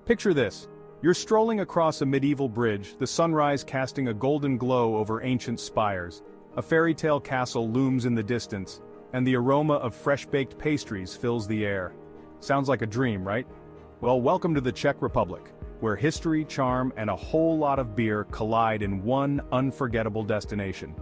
Picture this. You're strolling across a medieval bridge, the sunrise casting a golden glow over ancient spires. A fairy tale castle looms in the distance, and the aroma of fresh-baked pastries fills the air. Sounds like a dream, right? Well, welcome to the Czech Republic, where history, charm, and a whole lot of beer collide in one unforgettable destination.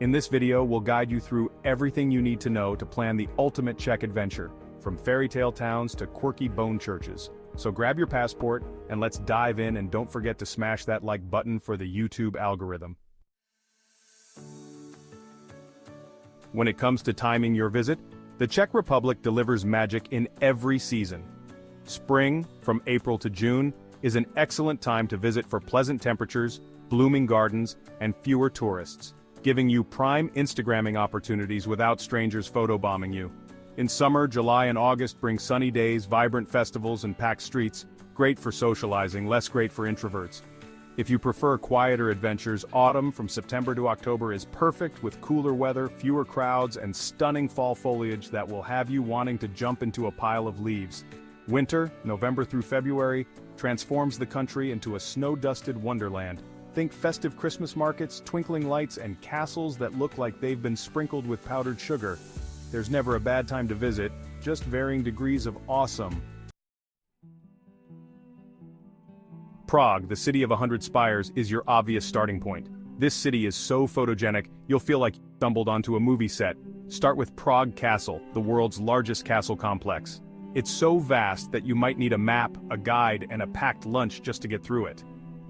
In this video, we'll guide you through everything you need to know to plan the ultimate Czech adventure, from fairy tale towns to quirky bone churches. So grab your passport, and let's dive in, and don't forget to smash that like button for the YouTube algorithm. When it comes to timing your visit, the Czech Republic delivers magic in every season. Spring, from April to June, is an excellent time to visit for pleasant temperatures, blooming gardens, and fewer tourists, giving you prime Instagramming opportunities without strangers photobombing you. In summer, July and August bring sunny days, vibrant festivals, and packed streets, great for socializing, less great for introverts. If you prefer quieter adventures, autumn from September to October is perfect with cooler weather, fewer crowds, and stunning fall foliage that will have you wanting to jump into a pile of leaves. Winter, November through February, transforms the country into a snow-dusted wonderland. Think festive Christmas markets, twinkling lights, and castles that look like they've been sprinkled with powdered sugar. There's never a bad time to visit, just varying degrees of awesome. Prague, the city of 100 spires, is your obvious starting point. This city is so photogenic, you'll feel like you stumbled onto a movie set. Start with Prague Castle, the world's largest castle complex. It's so vast that you might need a map, a guide, and a packed lunch just to get through it.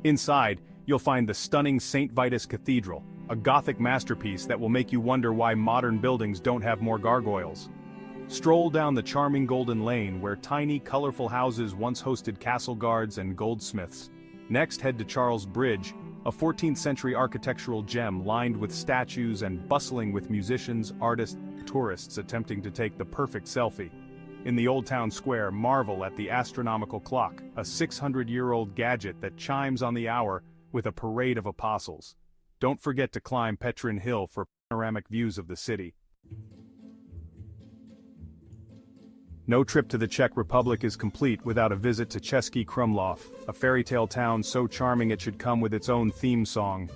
Inside, you'll find the stunning St. Vitus Cathedral, a Gothic masterpiece that will make you wonder why modern buildings don't have more gargoyles. Stroll down the charming Golden Lane where tiny, colorful houses once hosted castle guards and goldsmiths. Next, head to Charles Bridge, a 14th century architectural gem lined with statues and bustling with musicians, artists, tourists attempting to take the perfect selfie. In the Old Town Square, marvel at the astronomical clock, a 600-year-old gadget that chimes on the hour with a parade of apostles. Don't forget to climb Petrin Hill for panoramic views of the city. No trip to the Czech Republic is complete without a visit to Cesky Krumlov, a fairy tale town so charming it should come with its own theme song.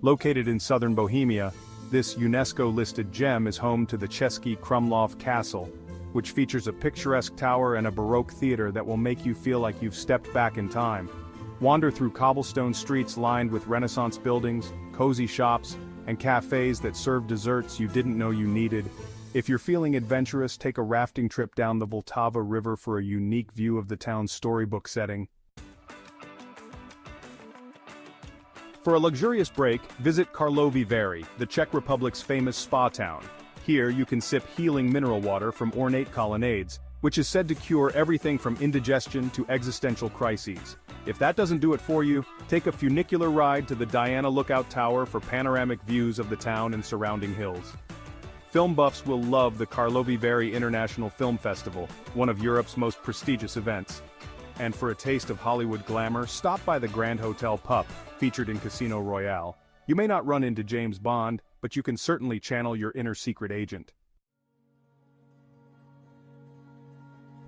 Located in southern Bohemia, this UNESCO-listed gem is home to the Cesky Krumlov Castle, which features a picturesque tower and a Baroque theater that will make you feel like you've stepped back in time. Wander through cobblestone streets lined with Renaissance buildings, cozy shops, and cafes that serve desserts you didn't know you needed. If you're feeling adventurous, take a rafting trip down the Vltava River for a unique view of the town's storybook setting. For a luxurious break, visit Karlovy, the Czech Republic's famous spa town. Here you can sip healing mineral water from ornate colonnades, which is said to cure everything from indigestion to existential crises. If that doesn't do it for you, take a funicular ride to the Diana Lookout Tower for panoramic views of the town and surrounding hills. Film buffs will love the Karlovy International Film Festival, one of Europe's most prestigious events. And for a taste of Hollywood glamour, stop by the Grand Hotel Pup, featured in Casino Royale. You may not run into James Bond, but you can certainly channel your inner secret agent.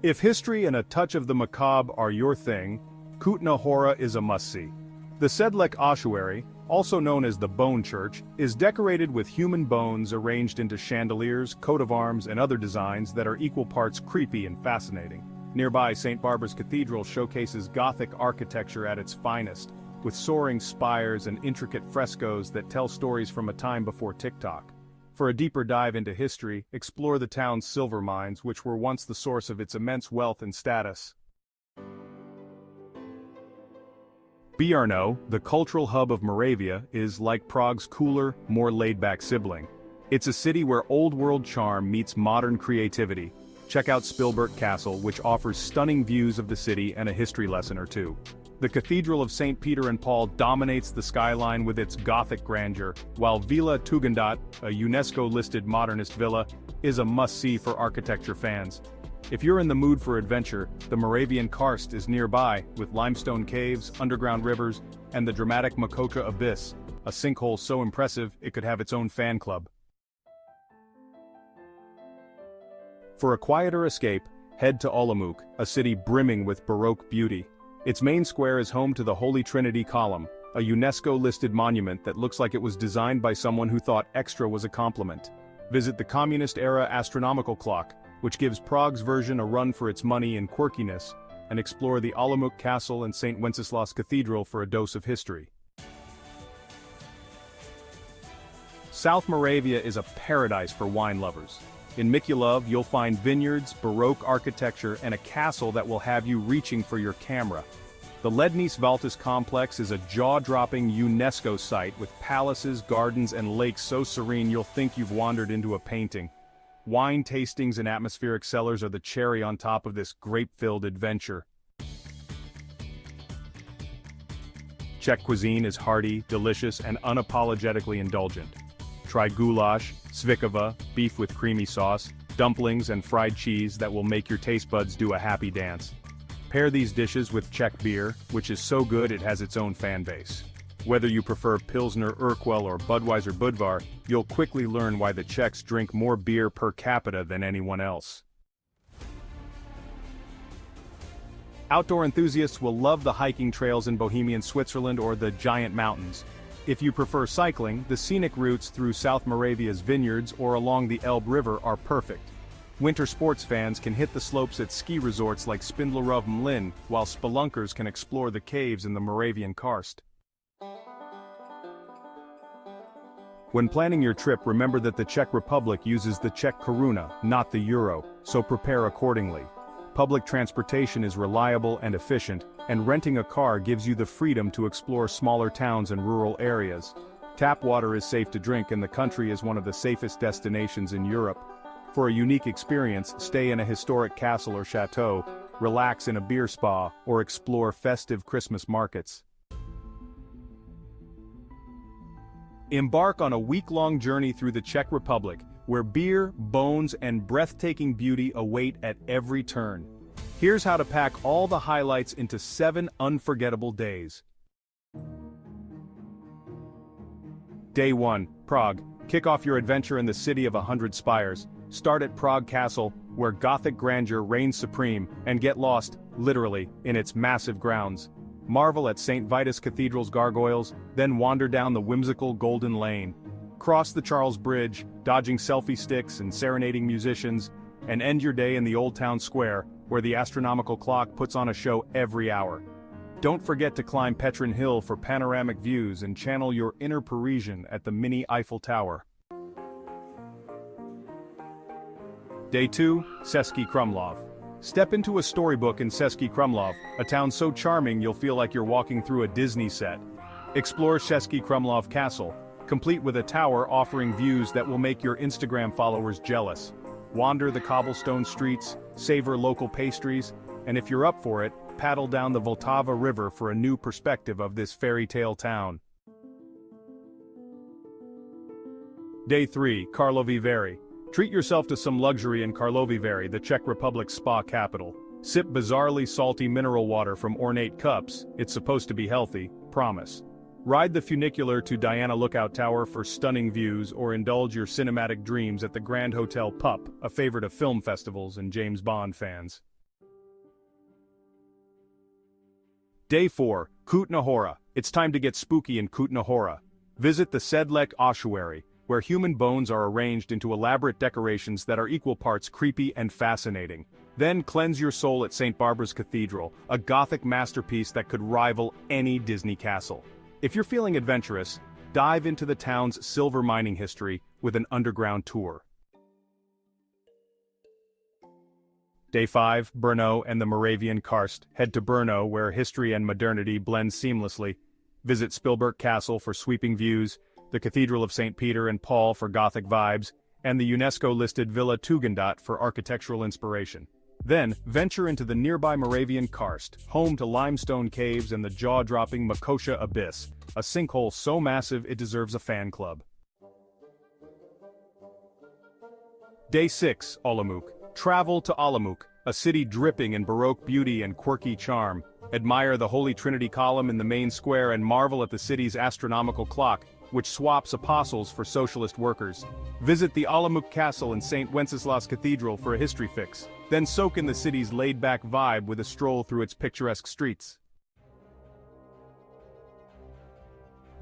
If history and a touch of the macabre are your thing, Kutna Hora is a must-see. The Sedlec ossuary, also known as the Bone Church, is decorated with human bones arranged into chandeliers, coat of arms, and other designs that are equal parts creepy and fascinating. Nearby, St. Barbara's Cathedral showcases Gothic architecture at its finest, with soaring spires and intricate frescoes that tell stories from a time before TikTok. For a deeper dive into history, explore the town's silver mines, which were once the source of its immense wealth and status. Brno, the cultural hub of Moravia, is like Prague's cooler, more laid-back sibling. It's a city where old-world charm meets modern creativity. Check out Spilberk Castle, which offers stunning views of the city and a history lesson or two. The Cathedral of St. Peter and Paul dominates the skyline with its Gothic grandeur, while Villa Tugendhat, a UNESCO-listed modernist villa, is a must-see for architecture fans. If you're in the mood for adventure, the Moravian Karst is nearby, with limestone caves, underground rivers, and the dramatic Makota Abyss, a sinkhole so impressive it could have its own fan club. For a quieter escape, head to Olomouc, a city brimming with Baroque beauty. Its main square is home to the Holy Trinity Column, a UNESCO-listed monument that looks like it was designed by someone who thought extra was a compliment. Visit the communist-era astronomical clock, which gives Prague's version a run for its money and quirkiness, and explore the Olomouc Castle and St. Wenceslas Cathedral for a dose of history. South Moravia is a paradise for wine lovers. In Mikulov, you'll find vineyards, Baroque architecture, and a castle that will have you reaching for your camera. The Lednice Valtis complex is a jaw-dropping UNESCO site with palaces, gardens, and lakes so serene you'll think you've wandered into a painting. Wine tastings and atmospheric cellars are the cherry on top of this grape-filled adventure. Czech cuisine is hearty, delicious, and unapologetically indulgent. Try goulash, svikova, beef with creamy sauce, dumplings, and fried cheese that will make your taste buds do a happy dance. Pair these dishes with Czech beer, which is so good it has its own fan base. Whether you prefer Pilsner Urquell or Budweiser Budvar, you'll quickly learn why the Czechs drink more beer per capita than anyone else. Outdoor enthusiasts will love the hiking trails in Bohemian Switzerland or the giant mountains. If you prefer cycling, the scenic routes through South Moravia's vineyards or along the Elbe River are perfect. Winter sports fans can hit the slopes at ski resorts like Spindlerov Mlin, while spelunkers can explore the caves in the Moravian Karst. When planning your trip, remember that the Czech Republic uses the Czech koruna, not the euro, so prepare accordingly. Public transportation is reliable and efficient, and renting a car gives you the freedom to explore smaller towns and rural areas. Tap water is safe to drink, and the country is one of the safest destinations in Europe. For a unique experience, stay in a historic castle or chateau, relax in a beer spa, or explore festive Christmas markets. Embark on a week-long journey through the Czech Republic, where beer, bones, and breathtaking beauty await at every turn. Here's how to pack all the highlights into 7 unforgettable days. Day 1, Prague. Kick off your adventure in the city of 100 spires. Start at Prague Castle, where Gothic grandeur reigns supreme, and get lost, literally, in its massive grounds. Marvel at St. Vitus Cathedral's gargoyles, then wander down the whimsical Golden Lane. Cross the Charles Bridge, dodging selfie sticks and serenading musicians, and end your day in the Old Town Square, where the astronomical clock puts on a show every hour. Don't forget to climb Petrin Hill for panoramic views and channel your inner Parisian at the mini Eiffel Tower. Day 2, Cesky Krumlov. Step into a storybook in Cesky Krumlov, a town so charming you'll feel like you're walking through a Disney set. Explore Cesky Krumlov Castle, complete with a tower offering views that will make your Instagram followers jealous. Wander the cobblestone streets, savor local pastries, and if you're up for it, paddle down the Vltava River for a new perspective of this fairy tale town. Day 3, Karlovy. Treat yourself to some luxury in Karlovy, the Czech Republic's spa capital. Sip bizarrely salty mineral water from ornate cups, it's supposed to be healthy, promise. Ride the funicular to Diana Lookout Tower for stunning views, or indulge your cinematic dreams at the Grand Hotel Pup, a favorite of film festivals and James Bond fans. Day 4, Kutna Hora. It's time to get spooky in Kutna Hora. Visit the Sedlec ossuary, where human bones are arranged into elaborate decorations that are equal parts creepy and fascinating. Then cleanse your soul at St. Barbara's Cathedral, a Gothic masterpiece that could rival any Disney castle. If you're feeling adventurous, dive into the town's silver mining history with an underground tour. Day 5, Brno and the Moravian Karst. Head to Brno, where history and modernity blend seamlessly. Visit Spilberg Castle for sweeping views, the Cathedral of St. Peter and Paul for Gothic vibes, and the UNESCO-listed Villa Tugendhat for architectural inspiration. Then, venture into the nearby Moravian Karst, home to limestone caves and the jaw-dropping Makosha Abyss, a sinkhole so massive it deserves a fan club. Day 6, Olomouc. Travel to Olomouc, a city dripping in Baroque beauty and quirky charm. Admire the Holy Trinity Column in the main square and marvel at the city's astronomical clock, which swaps apostles for socialist workers. Visit the Olomouc Castle and St. Wenceslas Cathedral for a history fix. Then soak in the city's laid-back vibe with a stroll through its picturesque streets.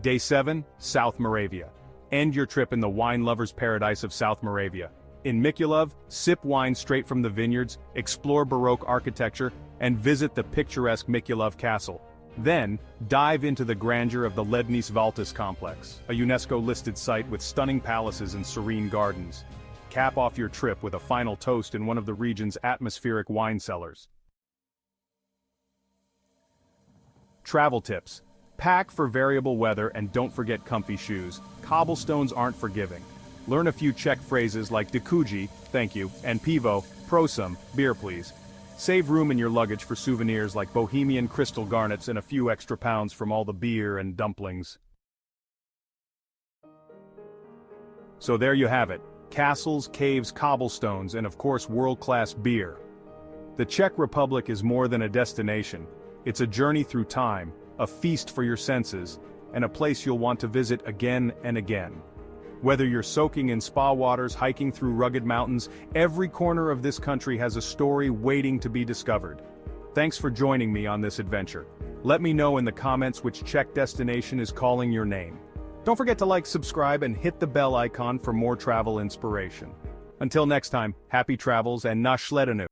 Day 7, South Moravia. End your trip in the wine lover's paradise of South Moravia. In Mikulov, sip wine straight from the vineyards, explore Baroque architecture, and visit the picturesque Mikulov Castle. Then, dive into the grandeur of the Lednice Valtis complex, a UNESCO-listed site with stunning palaces and serene gardens. Cap off your trip with a final toast in one of the region's atmospheric wine cellars. Travel tips. Pack for variable weather and don't forget comfy shoes. Cobblestones aren't forgiving. Learn a few Czech phrases like "Děkuji," thank you, and "Pivo," prosím, beer please. Save room in your luggage for souvenirs like Bohemian crystal garnets and a few extra pounds from all the beer and dumplings. So there you have it. Castles, caves, cobblestones, and of course world-class beer. The Czech Republic is more than a destination. It's a journey through time, a feast for your senses, and a place you'll want to visit again and again. Whether you're soaking in spa waters, hiking through rugged mountains, every corner of this country has a story waiting to be discovered. Thanks for joining me on this adventure. Let me know in the comments which Czech destination is calling your name. Don't forget to like, subscribe, and hit the bell icon for more travel inspiration. Until next time, happy travels and na shledanou.